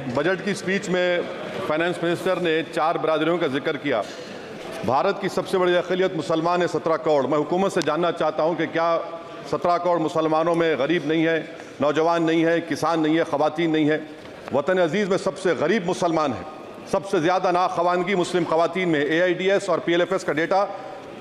Budget की speech में finance minister ने 4 बरादरियों का जिक्र किया। भारत की सबसे बड़ी अक़लियत मुसलमान है 17 करोड़। मैं हुकूमत से जानना चाहता हूं कि क्या 17 करोड़ मुसलमानों में गरीब नहीं है, नौजवान नहीं है, किसान नहीं है, ख़वातीन नहीं है। वतन अजीज़ में सबसे गरीब मुसलमान है। सबसे ज़्यादा नाखवानगी मुस्लिम ख़वातीन में। AIDS और PLFS का डेटा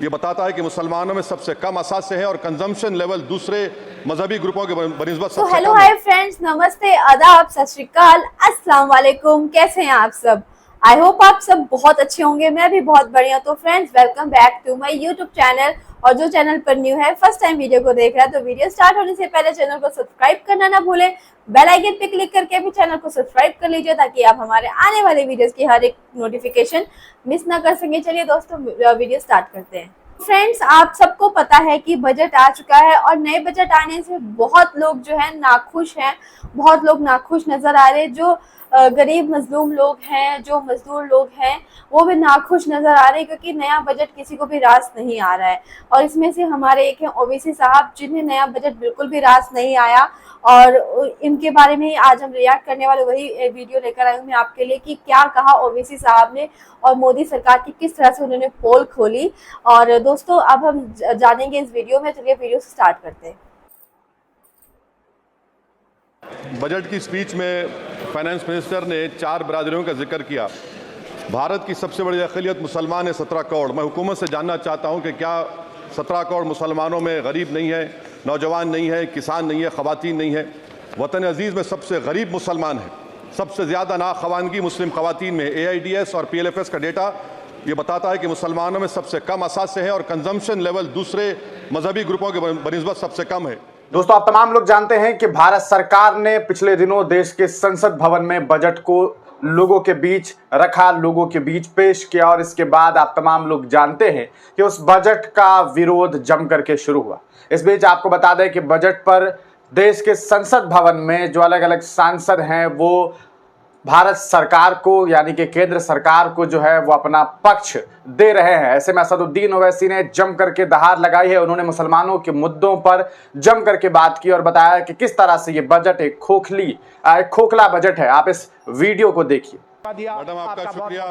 ये बताता है कि मुसलमानों में सबसे कम असासे हैं और कंजम्पशन लेवल दूसरे मजहबी ग्रुपों के बनिस्बत सबसे कम है। हेलो हाय फ्रेंड्स, नमस्ते, आदाब, सत श्री अकाल, अस्सलाम वालेकुम। कैसे हैं आप सब? आई होप आप सब बहुत अच्छे होंगे। मैं भी बहुत बढ़िया। तो friends, welcome back to my YouTube channel. और जो चैनल पर न्यू है, फर्स्ट टाइम वीडियो को देख रहा है, तो वीडियो स्टार्ट होने से पहले चैनल को सब्सक्राइब करना ना भूलें। बेल आइकन पे क्लिक करके भी चैनल को सब्सक्राइब कर लीजिए ताकि आप हमारे आने वाले वीडियोस की हर एक नोटिफिकेशन मिस ना कर सकें। चलिए दोस्तों, वीडियो स्टार्ट करते हैं। फ्रेंड्स, आप सबको पता है कि बजट आ चुका है और नए बजट आने से बहुत लोग जो है नाखुश हैं। बहुत लोग नाखुश नजर आ रहे हैं। जो गरीब मजलूम लोग हैं, जो मजदूर लोग हैं, वो भी नाखुश नजर आ रहे हैं क्योंकि नया बजट किसी को भी रास नहीं आ रहा है। और इसमें से हमारे एक हैं ओवैसी साहब, जिन्हें नया बजट बिल्कुल भी रास नहीं आया। और इनके बारे में ही आज हम रिएक्ट करने वाले वही वीडियो लेकर आई हूँ मैं आपके लिए कि क्या कहा ओवैसी साहब ने और मोदी सरकार की किस तरह से उन्होंने पोल खोली। और दोस्तों, अब हम जानेंगे इस वीडियो में। चलिए वीडियो से स्टार्ट करते हैं। बजट की स्पीच में फाइनेंस मिनिस्टर ने 4 बरादरियों का जिक्र किया। भारत की सबसे बड़ी अक़लियत मुसलमान है 17 करोड़। मैं हुकूमत से जानना चाहता हूं कि क्या 17 करोड़ मुसलमानों में गरीब नहीं है, नौजवान नहीं है, किसान नहीं है, ख़वातीन नहीं है। वतन अजीज़ में सबसे गरीब मुसलमान है। सबसे ज़्यादा नाखवानगी मुस्लिम ख़वातीन में। AIDS और PLFS का डेटा ये बताता है कि मुसलमानों में सबसे कम असासे हैं और कंजम्पशन लेवल दूसरे मजहबी ग्रुपों के बनिस्बत सबसे कम है। दोस्तों, आप तमाम लोग जानते हैं कि भारत सरकार ने पिछले दिनों देश के संसद भवन में बजट को लोगों के बीच रखा, लोगों के बीच पेश किया। और इसके बाद आप तमाम लोग जानते हैं कि उस बजट का विरोध जम करके शुरू हुआ। इस बीच आपको बता दें कि बजट पर देश के संसद भवन में जो अलग अलग सांसद हैं वो भारत सरकार को यानी कि केंद्र सरकार को जो है वो अपना पक्ष दे रहे हैं। ऐसे में असदुद्दीन ओवैसी ने जम करके दहाड़ लगाई है। उन्होंने मुसलमानों के मुद्दों पर जम करके बात की और बताया कि किस तरह से ये बजट एक खोखला बजट है। आप इस वीडियो को देखिए। मैडम, आपका शुक्रिया।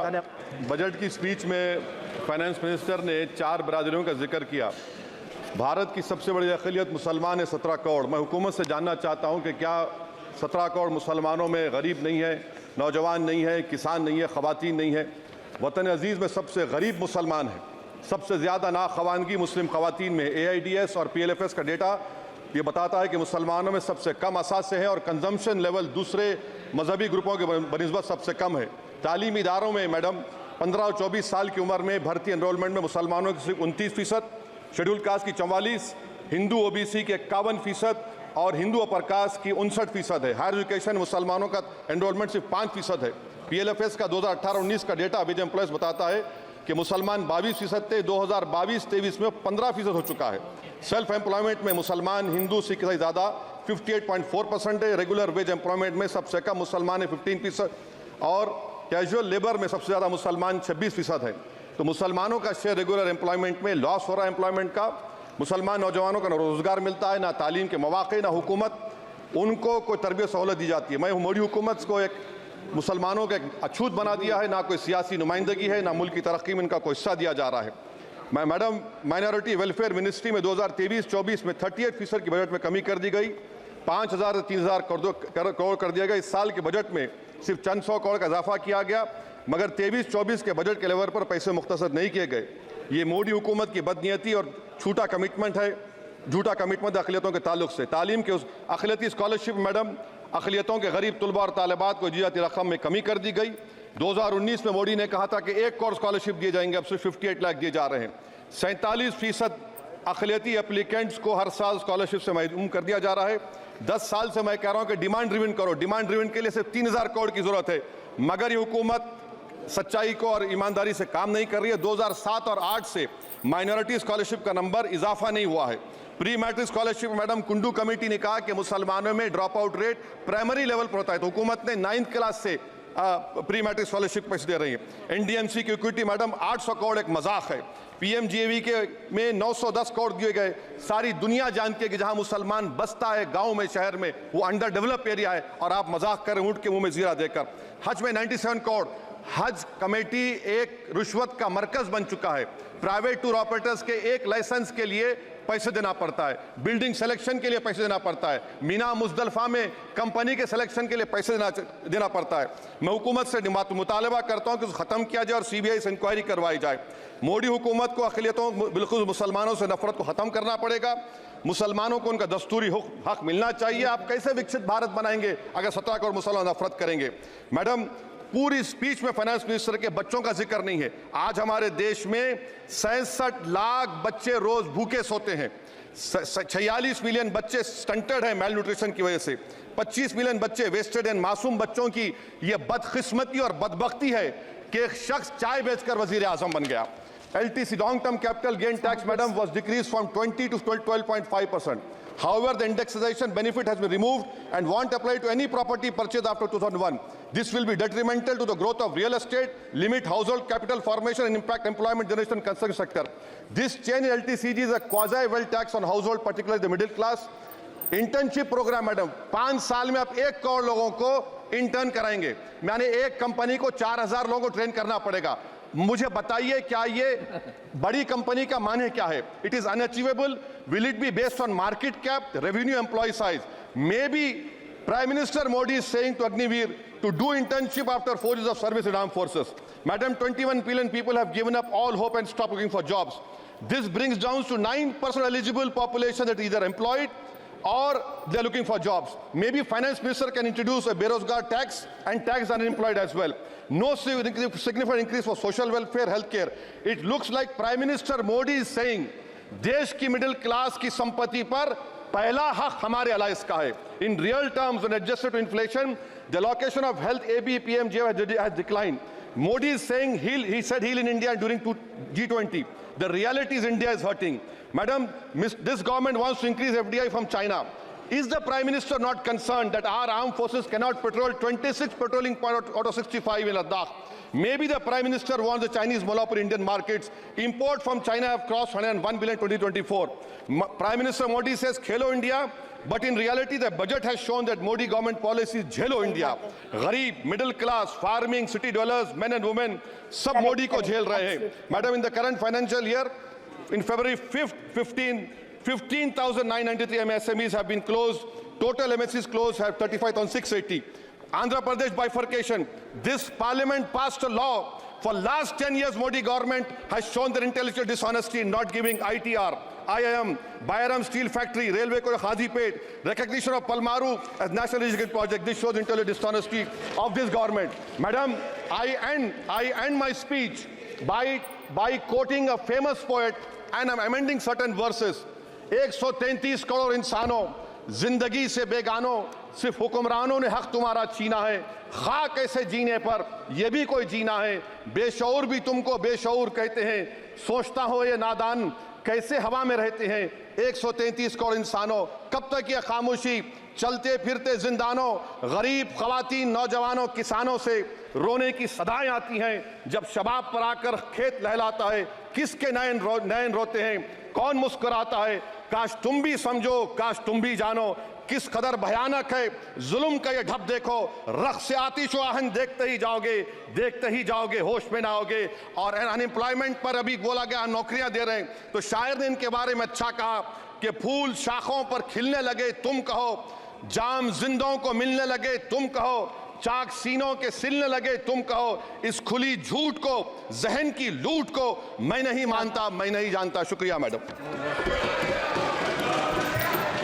बजट की स्पीच में फाइनेंस मिनिस्टर ने 4 बरादरियों का जिक्र किया। भारत की सबसे बड़ी अक़लियत मुसलमान है 17 करोड़। मैं हुकूमत से जानना चाहता हूं कि क्या 17 करोड़ मुसलमानों में गरीब नहीं है, नौजवान नहीं है, किसान नहीं है, ख़वातीन नहीं है। वतन अजीज़ में सबसे गरीब मुसलमान है। सबसे ज़्यादा नाखवानगी मुस्लिम ख़वातीन में। AIDS और PLFS का डेटा ये बताता है कि मुसलमानों में सबसे कम असासे हैं और कंजम्पशन लेवल दूसरे मजहबी ग्रुपों के बनिस्बत सबसे कम है। तालीमी इदारों में मैडम 15 और 24 साल की उम्र में भर्ती एनरोलमेंट में मुसलमानों की सिर्फ 29%, शेड्यूल कास्ट की 44%, हिंदू OBC के 51% और हिंदू अपर कास्ट की 59% है। हायर एजुकेशन मुसलमानों का एनरोलमेंट सिर्फ 5% है। PLFS का 2018-19 का डेटा विद एम्प्लॉयज बताता है कि मुसलमान 22% थे, 2022-23 में 15% हो चुका है। सेल्फ एम्प्लॉयमेंट में मुसलमान हिंदू सिख से ज़्यादा 58.4% है। रेगुलर वेज एम्प्लॉयमेंट में सबसे कम मुसलमान है 15% और कैजुअल लेबर में सबसे ज़्यादा मुसलमान 26% है। तो मुसलमानों का शेयर रेगुलर एम्प्लॉयमेंट में लॉस हो रहा है एम्प्लॉयमेंट का। मुसलमान नौजवानों का ना रोज़गार मिलता है, ना तालीम के मौक़े, ना हुकूमत उनको कोई तरबियत सहूलत दी जाती है। मैं मोदी हुकूमत को एक मुसलमानों का एक अछूत बना दिया है। ना कोई सियासी नुमाइंदगी है, ना मुल्क की तरक्की में इनका कोई हिस्सा दिया जा रहा है। मैं मैडम, माइनॉरिटी वेलफेयर मिनिस्ट्री में 2023-24 में 38% की बजट में कमी कर दी गई। 5,000 से 3,000 करोड़ कर दिया गया। इस साल के बजट में सिर्फ चंद 100 करोड़ का इजाफा किया गया, मगर 23-24 के बजट के लेवल पर पैसे मुख्तसर नहीं किए गए। ये मोदी हुकूमत की बदनीयती और झूठा कमिटमेंट है, झूठा कमिटमेंट अक़लियतों के ताल्लुक से। तालीम के उस अक़लियती स्कॉलरशिप मैडम, अक़लियतों के गरीब तलबा और तालिबात को दी जाती रकम में कमी कर दी गई। 2019 में मोदी ने कहा था कि 1 करोड़ स्कॉलरशिप दिए जाएंगे, अब सिर्फ 58 लाख दिए जा रहे हैं। 47% अक़लियती एप्लीकेंट्स को हर साल स्कॉलरशिप से महरूम कर दिया जा रहा है। 10 साल से मैं कह रहा हूँ कि डिमांड ड्रिवन करो। डिमांड ड्रिवन के लिए सिर्फ 3,000 करोड़ की ज़रूरत है, मगर ये हुकूमत सच्चाई को और ईमानदारी से काम नहीं कर रही है। 2007 और 8 से माइनॉरिटी स्कॉलरशिप का नंबर इजाफा नहीं हुआ है। Pre matric scholarship madam, Kundu committee ने कहा कि मुसलमानों में drop out rate primary level पर होता है, तो हुकूमत ने 9th क्लास से प्री मैट्रिक स्कॉलरशिप पैसे दे रही है। एनडीएमसी की इक्विटी मैडम 800 करोड़ एक मजाक है। पीएमजीएवी के में 910 करोड़ दिए गए। सारी दुनिया जानती है कि जहां मुसलमान बसता है गांव में शहर में वो अंडर डेवलप एरिया है और आप मजाक कर रहे हैं ऊंट के मुंह में जीरा देकर। हज में 97 करोड़। हज कमेटी एक रिश्वत का मरकज बन चुका है। प्राइवेट टूर ऑपरेटर्स के एक लाइसेंस के लिए पैसे देना पड़ता है, बिल्डिंग सिलेक्शन के लिए पैसे देना पड़ता है, मीना मुजदलफा में कंपनी के सिलेक्शन के लिए पैसे देना पड़ता है। मैं हुकूमत से मुतालबा करता हूं कि खत्म किया जाए और सीबीआई से इंक्वायरी करवाई जाए। मोदी हुकूमत को अक़लियतों बिल्कुल मुसलमानों से नफरत को खत्म करना पड़ेगा। मुसलमानों को उनका दस्तूरी हक मिलना चाहिए। आप कैसे विकसित भारत बनाएंगे अगर 17 करोड़ मुसलमान नफरत करेंगे? मैडम, पूरी स्पीच में फाइनेंस मिनिस्टर के बच्चों का जिक्र नहीं है। आज हमारे देश में 66 लाख बच्चे रोज भूखे सोते हैं। 46 मिलियन बच्चे स्टंटेड हैं मेल न्यूट्रिशन की वजह से। 25 मिलियन बच्चे वेस्टेड हैं। मासूम बच्चों की ये बदकिस्मती और बदबख्ती है कि एक शख्स चाय बेचकर वजीर आजम बन गया। LTC long term capital gain tax madam was decreased from 20 to 12.5%. However, the indexation benefit has been removed and won't apply to any property purchased after 2001. This will be detrimental to the growth of real estate, limit household capital formation and impact employment generation in construction sector. This change in LTCG is a quasi-wealth tax on household, particularly the middle class. Internship programme madam, 5 साल में आप 1 करोड़ लोगों को intern कराएंगे, यानी एक company को 4000 लोगों को ट्रेन करना पड़ेगा। मुझे बताइए क्या ये बड़ी कंपनी का माने क्या है? It is unachievable. Will it be based on market cap, revenue, employ size? May be prime minister Modi is saying to Agniveer to do internship after 4 years of service in armed forces. Madam, 21 billion people have given up all hope and stopped looking for jobs. This brings down to 9% eligible population that are either employed or they're looking for jobs. Maybe finance minister can introduce a berozgar tax and tax unemployed as well. No significant increase for social welfare, healthcare. It looks like Prime Minister Modi is saying देश की middle class की संपत्ति पर पहला हक हमारे alliance का है. In real terms, when adjusted to inflation, the allocation of health AB PMJ has declined. Modi is saying he said heal in India during G20. The reality is India is hurting. Madam, this government wants to increase FDI from China. Is the Prime Minister not concerned that our armed forces cannot patrol 26 patrolling points out of 65 in Ladakh? Maybe the Prime Minister wants the Chinese monopoly Indian markets. Import from China have crossed 101 billion 2024. Prime Minister Modi says Khelo India, but in reality the budget has shown that Modi government policy is Jhelo India. Gharib, middle class, farming, city dwellers, men and women, sab Modi ko jhel rahe hain. Madam, in the current financial year, in February 5th, 15,993 MSMEs have been closed. Total MSCs closed have 35,680. Andhra Pradesh bifurcation. This parliament passed a law. For last 10 years, Modi government has shown their intellectual dishonesty in not giving ITR, IIM, Bayaram Steel Factory, Railway Corridor Khadipet, recognition of Palmaru as National Irrigation Project. This shows intellectual dishonesty of this government. Madam, I end my speech by quoting a famous poet, and I'm amending certain verses. 133 crore इंसानों, जिंदगी से बेगानों, सिर्फ हुक्मरानों ने हक तुम्हारा छीना है. खाक ऐसे जीने पर ये भी कोई जीना है. बेशऊर भी तुमको बेशऊर कहते हैं. सोचता हो ये नादान कैसे हवा में रहते हैं. 133 करोड़ इंसानों, कब तक ये खामोशी? चलते फिरते जिंदानों, गरीब खवातीन, नौजवानों, किसानों से रोने की सदाएं आती हैं. जब शबाब पर आकर खेत लहलाता है, किसके नयन रोते हैं, कौन मुस्कुराता है? काश तुम भी समझो, काश तुम भी जानो किस कदर भयानक है जुल्म का ये ढब. देखो रख से आतिश व आहन देखते ही जाओगे, होश में ना आओगे. और अनएम्प्लॉयमेंट पर अभी बोला गया नौकरियां दे रहे हैं, तो शायर ने इनके बारे में अच्छा कहा कि फूल शाखों पर खिलने लगे तुम कहो, जाम जिंदों को मिलने लगे तुम कहो, चाक सीनों के सिलने लगे तुम कहो. इस खुली झूठ को, जहन की लूट को मैं नहीं मानता, मैं नहीं जानता. शुक्रिया मैडम.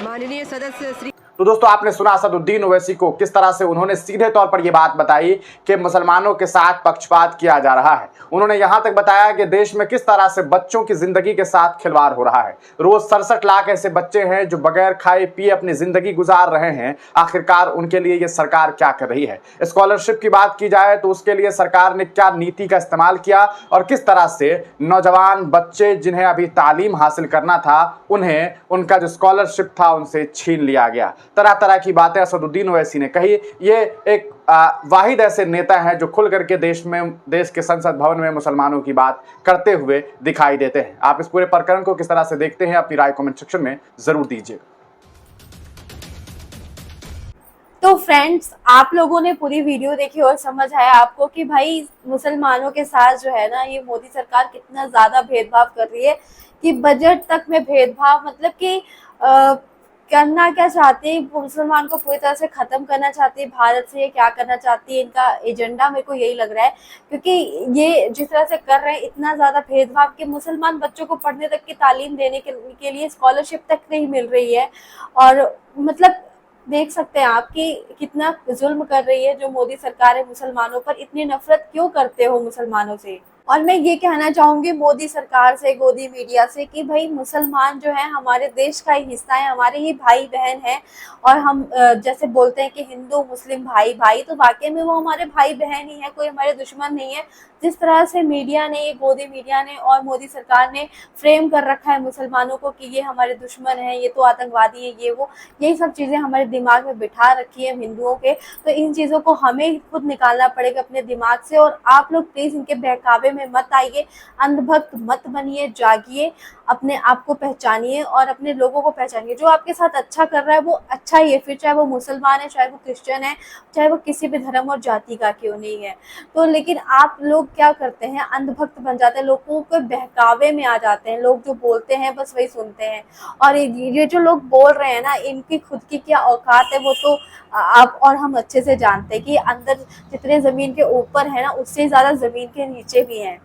माननीय सदस्य श्री. तो दोस्तों, आपने सुना असदुद्दीन ओवैसी को, किस तरह से उन्होंने सीधे तौर पर यह बात बताई कि मुसलमानों के साथ पक्षपात किया जा रहा है. उन्होंने यहां तक बताया कि देश में किस तरह से बच्चों की जिंदगी के साथ खिलवाड़ हो रहा है. रोज 67 लाख ऐसे बच्चे हैं जो बगैर खाए पिए अपनी जिंदगी गुजार रहे हैं. आखिरकार उनके लिए ये सरकार क्या कर रही है? स्कॉलरशिप की बात की जाए तो उसके लिए सरकार ने क्या नीति का इस्तेमाल किया और किस तरह से नौजवान बच्चे जिन्हें अभी तालीम हासिल करना था, उन्हें उनका जो स्कॉलरशिप था उनसे छीन लिया गया. तरह तरह की बातें असदुद्दीन ओवैसी ने कही। ये एक वाहिद ऐसे नेता हैं जो खुल करके देश के संसद भवन में मुसलमानों की बात करते हुए दिखाई देते हैं। आप इस पूरे प्रकरण को किस तरह से देखते हैं, अपनी राय कमेंट सेक्शन में जरूर दीजिएगा। तो फ्रेंड्स, आप लोगों ने पूरी वीडियो देखी और समझ आया आपको कि भाई मुसलमानों के साथ जो है ना, ये मोदी सरकार कितना ज्यादा भेदभाव कर रही है कि बजट तक में भेदभाव, मतलब कि करना क्या चाहती है, मुसलमान को पूरी तरह से खत्म करना चाहती है। भारत से ये क्या करना चाहती है, इनका एजेंडा मेरे को यही लग रहा है, क्योंकि ये जिस तरह से कर रहे हैं इतना ज्यादा भेदभाव कि मुसलमान बच्चों को पढ़ने तक की तालीम देने के लिए स्कॉलरशिप तक नहीं मिल रही है। और मतलब देख सकते हैं आप कि कितना जुल्म कर रही है जो मोदी सरकार है मुसलमानों पर। इतनी नफरत क्यों करते हो मुसलमानों से? और मैं ये कहना चाहूंगी मोदी सरकार से, मोदी मीडिया से, कि भाई मुसलमान जो है हमारे देश का ही हिस्सा है, हमारे ही भाई बहन है। और हम जैसे बोलते हैं कि हिंदू मुस्लिम भाई भाई, तो वाकई में वो हमारे भाई बहन ही है, कोई हमारे दुश्मन नहीं है। जिस तरह से मीडिया ने, ये मोदी मीडिया ने और मोदी सरकार ने फ्रेम कर रखा है मुसलमानों को कि ये हमारे दुश्मन है, ये तो आतंकवादी है, ये वो, यही सब चीज़ें हमारे दिमाग में बिठा रखी है हिंदुओं के। तो इन चीज़ों को हमें खुद निकालना पड़ेगा अपने दिमाग से। और आप लोग प्लीज़ इनके बहकावे में मत आइए, अंधभक्त मत बनिए, जागिए, अपने आप को पहचानिए और अपने लोगों को पहचानिए। जो आपके साथ अच्छा कर रहा है वो अच्छा ही है, फिर चाहे वो मुसलमान है, चाहे वो क्रिश्चियन है, चाहे वो किसी भी धर्म और जाति का क्यों नहीं है। तो लेकिन आप लोग क्या करते हैं, अंधभक्त बन जाते हैं, लोगों को बहकावे में आ जाते हैं। लोग जो बोलते हैं बस वही सुनते हैं। और ये जो लोग बोल रहे हैं ना, इनकी खुद की क्या औकात है वो तो आप और हम अच्छे से जानते हैं कि अंदर जितने जमीन के ऊपर है ना, उससे ज्यादा जमीन के नीचे भी हैं।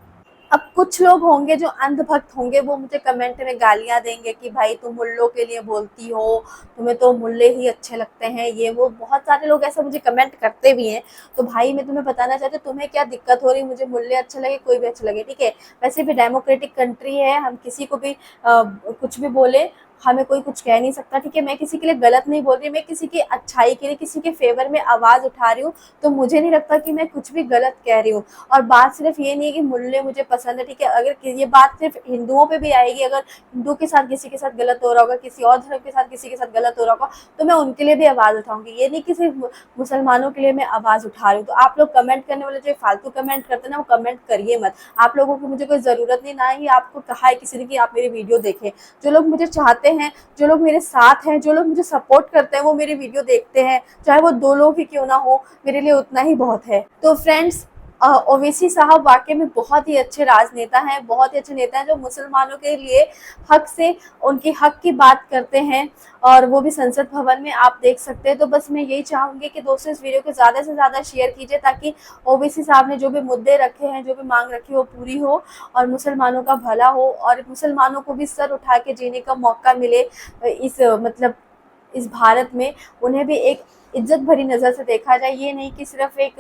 अब कुछ लोग होंगे जो अंधभक्त होंगे, वो मुझे कमेंट में गालियां देंगे कि भाई तुम मुल्लों के लिए बोलती हो, तुम्हें तो मुल्ले ही अच्छे लगते हैं, ये वो। बहुत सारे लोग ऐसा मुझे कमेंट करते भी हैं। तो भाई मैं तुम्हें बताना चाहती हूँ, तुम्हें क्या दिक्कत हो रही, मुझे मुल्ले अच्छे लगे, कोई भी अच्छा लगे, ठीक है। वैसे भी डेमोक्रेटिक कंट्री है, हम किसी को भी कुछ भी बोले, हमें कोई कुछ कह नहीं सकता, ठीक है। मैं किसी के लिए गलत नहीं बोल रही, मैं किसी की अच्छाई के लिए, किसी के फेवर में आवाज उठा रही हूँ, तो मुझे नहीं लगता कि मैं कुछ भी गलत कह रही हूँ। और बात सिर्फ ये नहीं है कि मुल्ले मुझे पसंद है, ठीक है। अगर ये बात सिर्फ हिंदुओं पे भी आएगी, अगर हिंदू के साथ किसी के साथ गलत हो रहा होगा, किसी और धर्म के साथ किसी के साथ गलत हो रहा होगा, तो मैं उनके लिए भी आवाज उठाऊंगी। ये नहीं कि सिर्फ मुसलमानों के लिए मैं आवाज उठा रही हूँ। तो आप लोग कमेंट करने वाले जो फालतू कमेंट करते हैं ना, वो कमेंट करिए मत। आप लोगों की मुझे कोई जरूरत नहीं, ना ही आपको कहा है किसी ने कि आप मेरी वीडियो देखें। जो लोग मुझे चाहते हैं, जो लोग मेरे साथ हैं, जो लोग मुझे सपोर्ट करते हैं, वो मेरी वीडियो देखते हैं, चाहे वो 2 लोग ही क्यों ना हो, मेरे लिए उतना ही बहुत है। तो फ्रेंड्स, ओवैसी साहब वाकई में बहुत ही अच्छे राजनेता हैं, बहुत ही अच्छे नेता हैं, जो मुसलमानों के लिए हक से उनकी हक की बात करते हैं, और वो भी संसद भवन में, आप देख सकते हैं। तो बस मैं यही चाहूंगी कि दोस्तों इस वीडियो को ज़्यादा से ज़्यादा शेयर कीजिए, ताकि ओवैसी साहब ने जो भी मुद्दे रखे हैं, जो भी मांग रखी है, वो पूरी हो और मुसलमानों का भला हो, और मुसलमानों को भी सर उठा के जीने का मौका मिले इस भारत में। उन्हें भी एक इज्जत भरी नज़र से देखा जाए, ये नहीं कि सिर्फ एक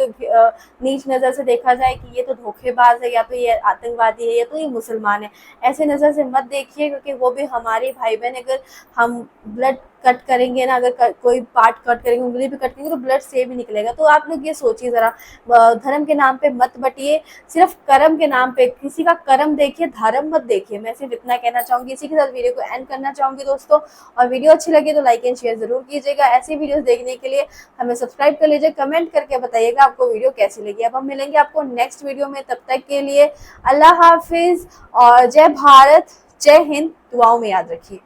नीच नज़र से देखा जाए कि ये तो धोखेबाज है, या तो ये आतंकवादी है, या तो ये मुसलमान है। ऐसे नज़र से मत देखिए, क्योंकि वो भी हमारे भाई बहन। अगर हम ब्लड कट करेंगे ना, अगर कोई पार्ट कट करेंगे, उंगली भी कट करेंगे, तो ब्लड से भी निकलेगा। तो आप लोग ये सोचिए ज़रा, धर्म के नाम पे मत बटिए, सिर्फ कर्म के नाम पे किसी का कर्म देखिए, धर्म मत देखिए। मैं सिर्फ इतना कहना चाहूँगी। इसी के साथ वीडियो को एंड करना चाहूँगी दोस्तों। और वीडियो अच्छी लगी तो लाइक एंड शेयर जरूर कीजिएगा। ऐसी वीडियोस देखने के लिए हमें सब्सक्राइब कर लीजिए, कमेंट करके बताइएगा आपको वीडियो कैसी लगी। अब हम मिलेंगे आपको नेक्स्ट वीडियो में, तब तक के लिए अल्लाह हाफिज और जय भारत, जय हिंद। दुआओं में याद रखिए।